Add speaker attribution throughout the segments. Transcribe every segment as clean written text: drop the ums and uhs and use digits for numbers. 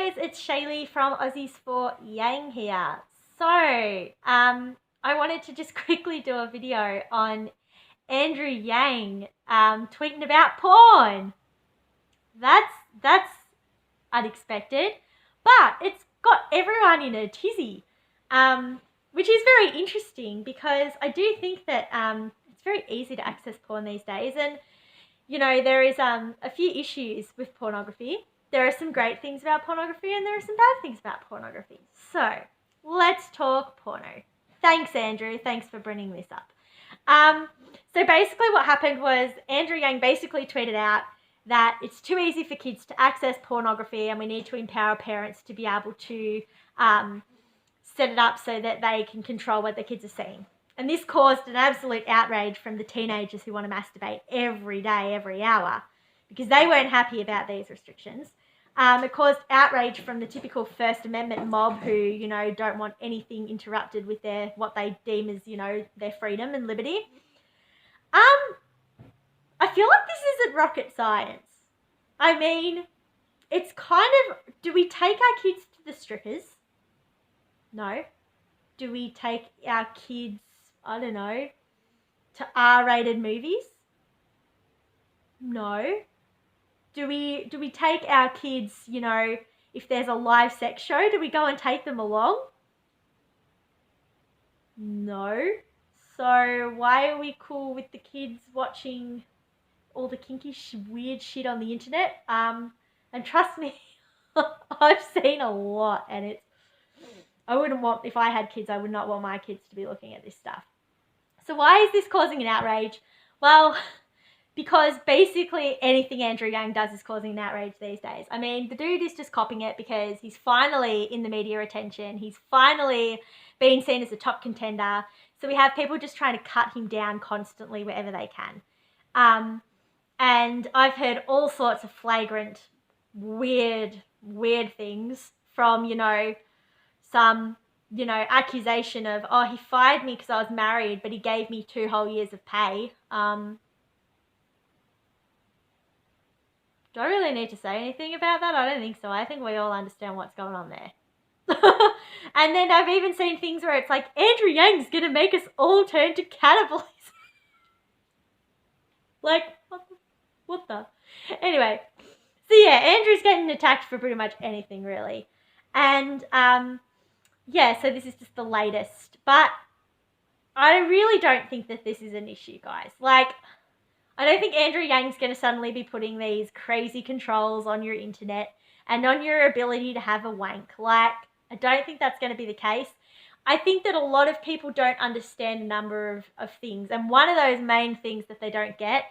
Speaker 1: guys, it's Shalee from Aussies for Yang here. So, I wanted to just quickly do a video on Andrew Yang tweeting about porn. That's unexpected, but it's got everyone in a tizzy, which is very interesting because I do think that it's very easy to access porn these days, and you know there is a few issues with pornography. There are some great things about pornography and there are some bad things about pornography. So let's talk porno. Thanks, Andrew. Thanks for bringing this up. So basically what happened was Andrew Yang basically tweeted out that it's too easy for kids to access pornography and we need to empower parents to be able to set it up so that they can control what the kids are seeing. And this caused an absolute outrage from the teenagers who want to masturbate every day, every hour, because they weren't happy about these restrictions. It caused outrage from the typical First Amendment mob who, you know, don't want anything interrupted with their, what they deem as, you know, their freedom and liberty. I feel like this isn't rocket science. I mean, it's kind of, do we take our kids to the strippers? No. Do we take our kids, I don't know, to R-rated movies? No. Do we take our kids, you know, if there's a live sex show, do we go and take them along? No. So why are we cool with the kids watching all the kinky weird shit on the internet? And trust me, I've seen a lot, and I wouldn't want, if I had kids, I would not want my kids to be looking at this stuff. So why is this causing an outrage? Well, because basically anything Andrew Yang does is causing an outrage these days. I mean, the dude is just copying it because he's finally in the media attention. He's finally being seen as a top contender. So we have people just trying to cut him down constantly wherever they can. And I've heard all sorts of flagrant, weird things from, you know, some, you know, accusation of, oh, he fired me because I was married, but he gave me 2 whole years of pay. Do I really need to say anything about that? I don't think so. I think we all understand what's going on there. And then I've even seen things where it's like, Andrew Yang's going to make us all turn to cannibalism. Like, what the? Anyway, so yeah, Andrew's getting attacked for pretty much anything, really. And, yeah, so this is just the latest. But I really don't think that this is an issue, guys. Like, I don't think Andrew Yang's going to suddenly be putting these crazy controls on your internet and on your ability to have a wank. Like, I don't think that's going to be the case. I think that a lot of people don't understand a number of things. And one of those main things that they don't get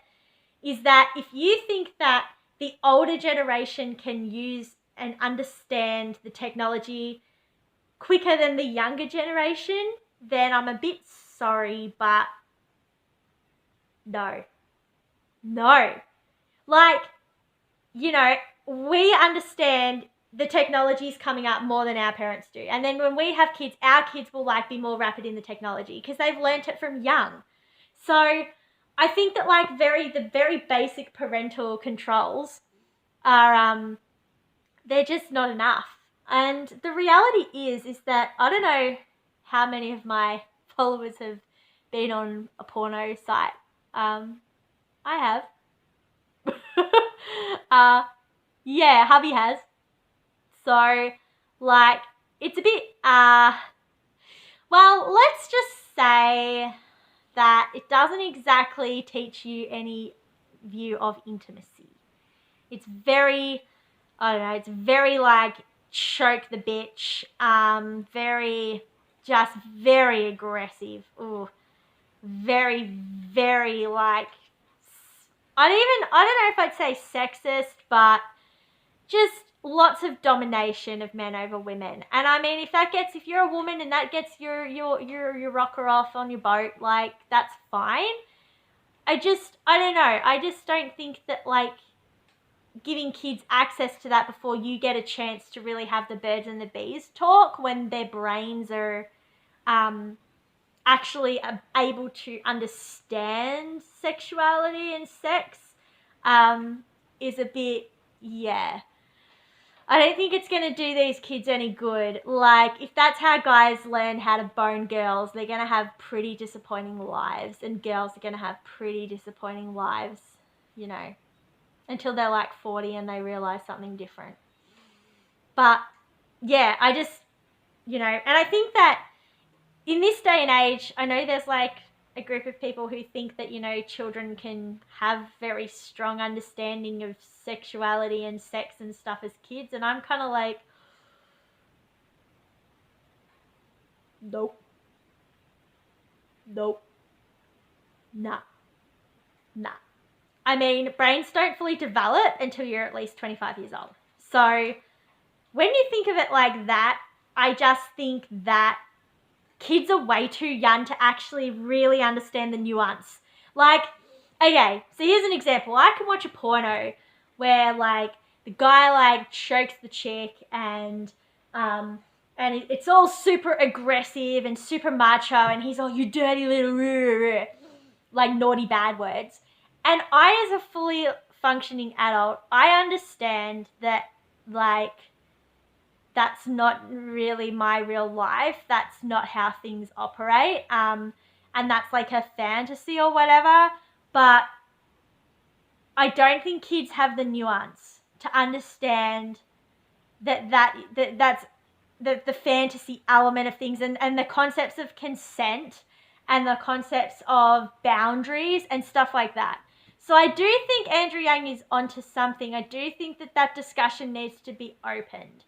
Speaker 1: is that if you think that the older generation can use and understand the technology quicker than the younger generation, then I'm a bit sorry, but no. Like, you know, we understand the technology is coming up more than our parents do. And then when we have kids, our kids will like be more rapid in the technology because they've learnt it from young. So I think that like the very basic parental controls are, they're just not enough. And the reality is that I don't know how many of my followers have been on a porno site. I have. Yeah, hubby has. So, like, it's a bit, well, let's just say that it doesn't exactly teach you any view of intimacy. It's very, I don't know, it's very like choke the bitch, very aggressive. Very like, I don't know if I'd say sexist, but just lots of domination of men over women. And I mean, if you're a woman and that gets your rocker off on your boat, like, that's fine. I don't know. I just don't think that, like, giving kids access to that before you get a chance to really have the birds and the bees talk when their brains are actually able to understand sexuality and sex is a bit, yeah. I don't think it's going to do these kids any good. Like, if that's how guys learn how to bone girls, they're going to have pretty disappointing lives. And girls are going to have pretty disappointing lives, you know, until they're like 40 and they realize something different. But, yeah, I just, you know, and I think that in this day and age, I know there's like a group of people who think that, you know, children can have very strong understanding of sexuality and sex and stuff as kids, and I'm kind of like, nope, nah. I mean, brains don't fully develop until you're at least 25 years old. So when you think of it like that, I just think that kids are way too young to actually really understand the nuance. Like, okay, so here's an example. I can watch a porno where, like, the guy, like, chokes the chick and it's all super aggressive and super macho, and he's all, you dirty little, like, naughty bad words. And I, as a fully functioning adult, I understand that, like, that's not really my real life. That's not how things operate. And that's like a fantasy or whatever. But I don't think kids have the nuance to understand that's the fantasy element of things, and the concepts of consent and the concepts of boundaries and stuff like that. So I do think Andrew Yang is onto something. I do think that discussion needs to be opened.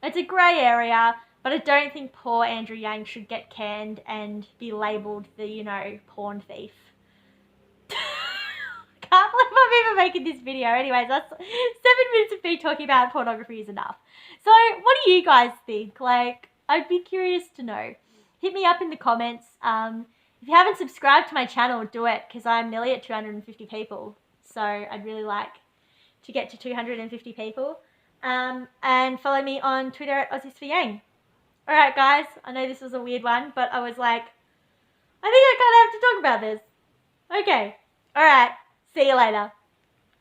Speaker 1: It's a grey area, but I don't think poor Andrew Yang should get canned and be labelled the, you know, porn thief. Can't believe I'm even making this video. Anyways, that's 7 minutes of me talking about pornography is enough. So what do you guys think? Like, I'd be curious to know. Hit me up in the comments. If you haven't subscribed to my channel, do it, because I'm nearly at 250 people. So I'd really like to get to 250 people. And follow me on Twitter at Aussies for Yang. Alright guys, I know this was a weird one, but I was like, I think I kind of have to talk about this. Okay, alright, see you later.